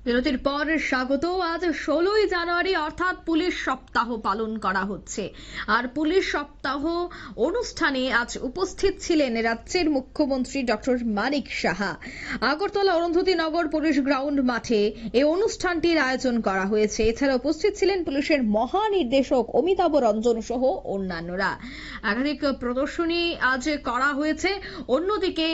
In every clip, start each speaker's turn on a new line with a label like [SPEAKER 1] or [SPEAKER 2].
[SPEAKER 1] বিরতির পর স্বাগত। আজ 16ই জানুয়ারি অর্থাৎ পুলিশ সপ্তাহ পালন করা হচ্ছে। আর পুলিশ সপ্তাহ অনুষ্ঠানে আজ উপস্থিত ছিলেন রাজ্যের মুখ্যমন্ত্রী ডক্টর মানিক সাহা। আগরতলা অরুন্ধতী নগর পুলিশ গ্রাউন্ড মাঠে এই অনুষ্ঠানটির আয়োজন করা হয়েছে। এছাড়া উপস্থিত ছিলেন পুলিশের মহানির্দেশক অমিতাভ রঞ্জন সহ অন্যান্যরা। একাধিক প্রদর্শনী আজ করা হয়েছে। অন্যদিকে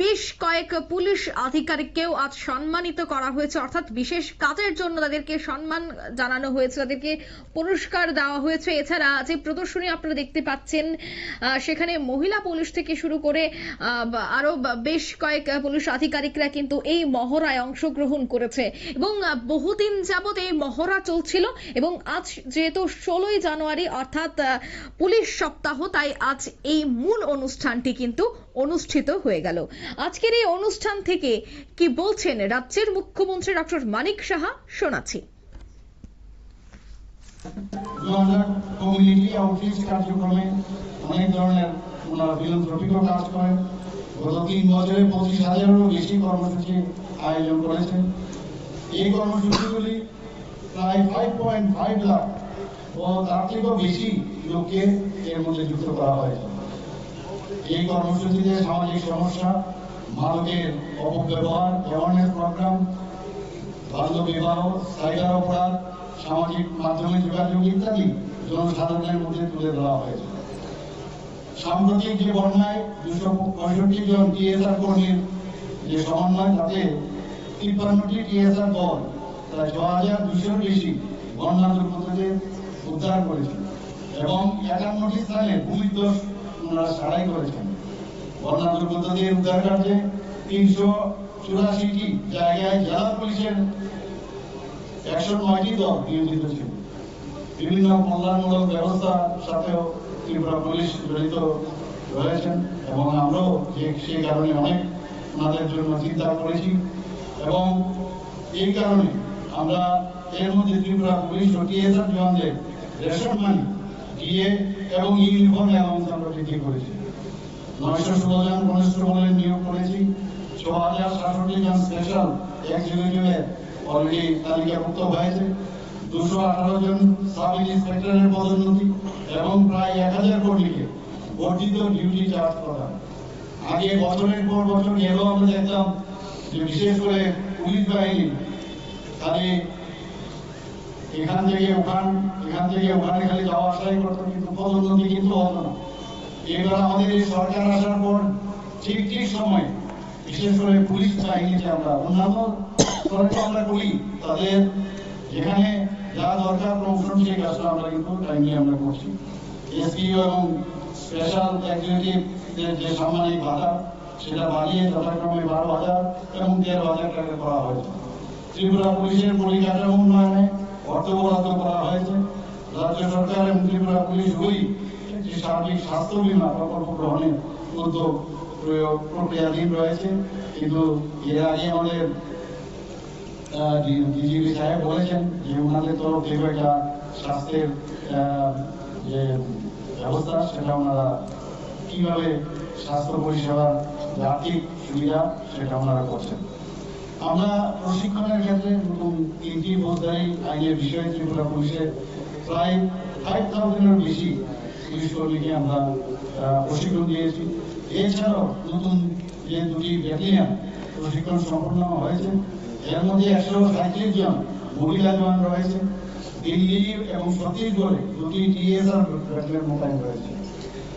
[SPEAKER 1] বেশ কয়েক পুলিশ আধিকারিককেও আজ সম্মানিত করা হয়েছে, অর্থাৎ বিশেষ কাজের জন্য তাদেরকে সম্মান জানানো হয়েছে, তাদেরকে পুরস্কার দেওয়া হয়েছে। এছাড়া যে প্রদর্শনী আপনারা দেখতে পাচ্ছেন সেখানে মহিলা পুলিশ থেকে শুরু করে আরো বেশ কয়েক পুলিশ আধিকারিকরা কিন্তু এই মহড়ায় অংশগ্রহণ করেছে এবং বহুদিন যাবত এই মহড়া চলছিল। এবং আজ যেহেতু 16ই জানুয়ারি অর্থাৎ পুলিশ সপ্তাহ, তাই আজ এই মূল অনুষ্ঠানটি কিন্তু অনুষ্ঠিত হয়ে গেল। আজকের এই অনুষ্ঠান থেকে কি বলছেন রাজ্যের মুখ্যমন্ত্রী ডক্টর মানিক সাহা, শোনাচ্ছি।
[SPEAKER 2] কমিউনিটি আউটরিচ কার্যক্রমে অনেক ধরনের ফিলান্থ্রপিক কাজ করেন। গত 3 বছরে 25,000-এরও বেশি কর্মসূচি আয়োজন করেছেন। এই কর্মসূচিগুলি প্রায় 5.5 লাখ ও তার থেকেও বেশি লোককে এর মধ্যে যুক্ত করা হয়েছে। এই কর্মসূচিতে সামাজিক সমস্যা, মাদকের অপব্যবহার, অ্যাওয়ারনেস প্রোগ্রাম, বাল্য বিবাহ, সাইবার অপরাধ, সামাজিক মাধ্যমে যোগাযোগ ইত্যাদি জনসাধারণের মধ্যে তুলে ধরা হয়েছে। সাম্প্রতিক যে বন্যায় 265 জন টিএসআর কর্মীর যে সমন্বয়, তাতে 53টি টিএসআর দল প্রায় 6,200-এর বেশি বন্যা দুর্গতদের উদ্ধার করেছে এবং 51টি স্থানে ভূমিধস ওনারা সারাই করেছেন। বন্যা দুর্গতদের উদ্ধার কার্যে 384টি জায়গায় জেলা পুলিশের 109টি দল নিয়োজিত ছিল। বিভিন্ন কল্যাণমূলক ব্যবস্থার সাথেও ত্রিপুরা পুলিশ জড়িত রয়েছেন এবং আমরাও সেই কারণে অনেক ওনাদের জন্য চিন্তা করেছি এবং এই কারণে আমরা এর মধ্যে ত্রিপুরা পুলিশ ও টিএসআর জওয়ানদের রেশন মানি, ডিএ এবং ইউনিফর্ম অ্যালাউন্স আমরা বৃদ্ধি করেছি। 916 জন কনস্টেবলের নিয়োগ করেছি। 6,067 জন স্পেশাল এক্সিকিউটিভের অলরেডি তালিকাভুক্ত হয়েছে। 218 জন সাব ইন্সপেক্টরের পদোন্নতি এবং প্রায় 1000 কর্মীকে বর্ধিত ডিউটি চার্জ করা। আগে বছরের পর বছর গেলেও আমরা দেখতাম যে বিশেষ করে পুলিশ বাহিনী খালি এখান থেকে ওখানে খালি যাওয়া আসাই করতো, কিন্তু পদোন্নতি কিন্তু হতো না। এবার আমাদের এই সরকার আসার পর ঠিক সময় বিশেষ করে পুলিশ বাহিনীতে আমরা অন্যান্য স্তরে আমরা করি, তাদের যেখানে যা দরকার প্রমোশন সেই কাজটা আমরা কিন্তু টাইমলি আমরা করছি। এসপিও এবং স্পেশাল এক্সিকিউটিভদের যে সাময়িক ভাতা সেটা বাড়িয়ে যথাক্রমে 12,000 এবং 13,000 টাকা করা হয়েছে। ত্রিপুরা পুলিশের পরিকাঠামো উন্নয়নে অর্থ বরাদ্দ করা হয়েছে। রাজ্য সরকার এবং ত্রিপুরা পুলিশ উভয়ই একটি সার্বিক স্বাস্থ্য বীমা প্রকল্প গ্রহণের উদ্যোগ প্রক্রিয়াধীন রয়েছে। কিন্তু এর আগে আমাদের ডিজিপি সাহেব বলেছেন যে ওনাদের তরফ থেকে একটা স্বাস্থ্যের যে ব্যবস্থা সেটা ওনারা কিভাবে স্বাস্থ্য পরিষেবার যে আর্থিক সুবিধা সেটা ওনারা করছেন। আমরা প্রশিক্ষণের ক্ষেত্রে নতুন 3টি ফৌজদারি আইনের বিষয়ে ত্রিপুরা পুলিশের প্রায় 5,000-এর বেশি পুলিশ কর্মীকে আমরা প্রশিক্ষণ দিয়েছি। এছাড়াও নতুন যে 2টি ব্যাটালিয়ন প্রশিক্ষণ সম্পন্ন হয়েছে, এর মধ্যে 137 জন মহিলা জওয়ান রয়েছে। দিল্লি এবং ছত্তিশগড়ে 2টি টিএসআর ব্যাটালিয়ন মোতায়েন রয়েছে।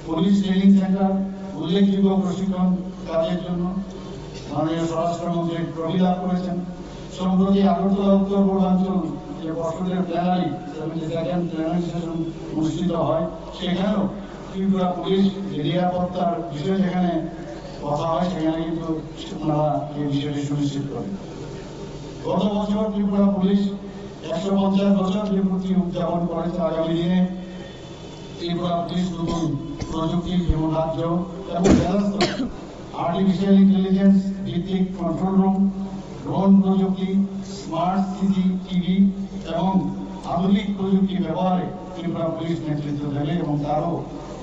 [SPEAKER 2] পুলিশ ট্রেনিং সেন্টার উল্লেখযোগ্য প্রশিক্ষণ কাজের জন্য মাননীয় স্বরাষ্ট্রমন্ত্রী প্রবিলাপ করেছেন। সম্প্রতি আগরতলা উত্তর পূর্বাঞ্চল যে বছরের প্ল্যানারি 72nd প্ল্যানারি সেশন অনুষ্ঠিত হয়, সেখানেও ত্রিপুরা পুলিশ নিরাপত্তার বিষয়ে যেখানে কথা হয় সেখানে কিন্তু ওনারা এই বিষয়টি সুনিশ্চিত করেন। গত বছর ত্রিপুরা পুলিশ 150 বছর বিভূতি উদযাপন করেছে। আগামী দিনে ত্রিপুরা পুলিশ নতুন প্রযুক্তি যেমন রাজ্য এবং জেলাস্তর আর্টিফিশিয়াল ইন্টেলিজেন্স ভিত্তিক কন্ট্রোল রুম, ড্রোন প্রযুক্তি, স্মার্ট সিসিটিভি এবং আধুনিক প্রযুক্তি ব্যবহারে ত্রিপুরা পুলিশ নেতৃত্ব দেবে এবং তারও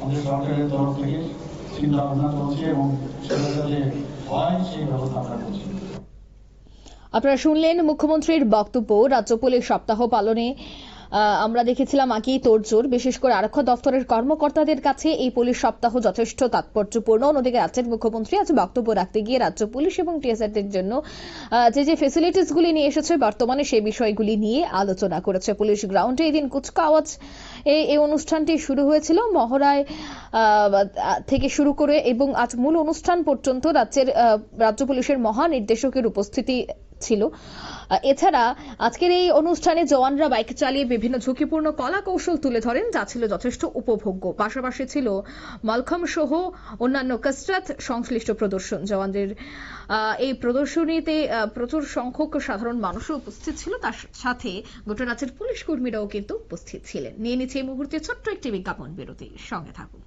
[SPEAKER 2] আমাদের সরকারের তরফ থেকে চিন্তা ভাবনা চলছে এবং সেটা যাতে হয় সেই ব্যবস্থা আমরা করছি।
[SPEAKER 1] আপনারা শুনলেন মুখ্যমন্ত্রীর বক্তব্য। রাজ্য পুলিশ সপ্তাহ পালনে আমরা দেখেছিলাম আগেই তোড়জোড়, বিশেষ করে আরক্ষা দফতরের কর্মকর্তাদের কাছে এই পুলিশ সপ্তাহ যথেষ্ট তাৎপর্যপূর্ণ। অন্যদিকে রাজ্যের মুখ্যমন্ত্রী আজ বক্তব্য রাখতে গিয়ে রাজ্য পুলিশ এবং টিএসআরদের জন্য যে ফেসিলিটিস গুলি নিয়ে এসেছে বর্তমানে সেই বিষয়গুলি নিয়ে আলোচনা করেছে। পুলিশ গ্রাউন্ডে এদিন কুচকাওয়াজ এই অনুষ্ঠানটি শুরু হয়েছিল মহড়ায় থেকে শুরু করে, এবং আজ মূল অনুষ্ঠান পর্যন্ত রাজ্য পুলিশের মহানির্দেশকের উপস্থিতি ছিল। এছাড়া আজকের এই অনুষ্ঠানে জওয়ানরা বাইক চালিয়ে বিভিন্ন ঝুঁকিপূর্ণ কলা কৌশল তুলে ধরেন, যা ছিল যথেষ্ট উপভোগ্য। পাশাপাশি ছিল মালখাম সহ অন্যান্য কসরত সংশ্লিষ্ট প্রদর্শন। জওয়ানদের এই প্রদর্শনীতে প্রচুর সংখ্যক সাধারণ মানুষও উপস্থিত ছিল, তার সাথে গোটা রাজ্যের পুলিশ কর্মীরাও কিন্তু উপস্থিত ছিলেন। নিয়ে নিচ্ছে এই মুহূর্তে ছোট্ট একটি বিজ্ঞাপন বিরতি, সঙ্গে থাকুন।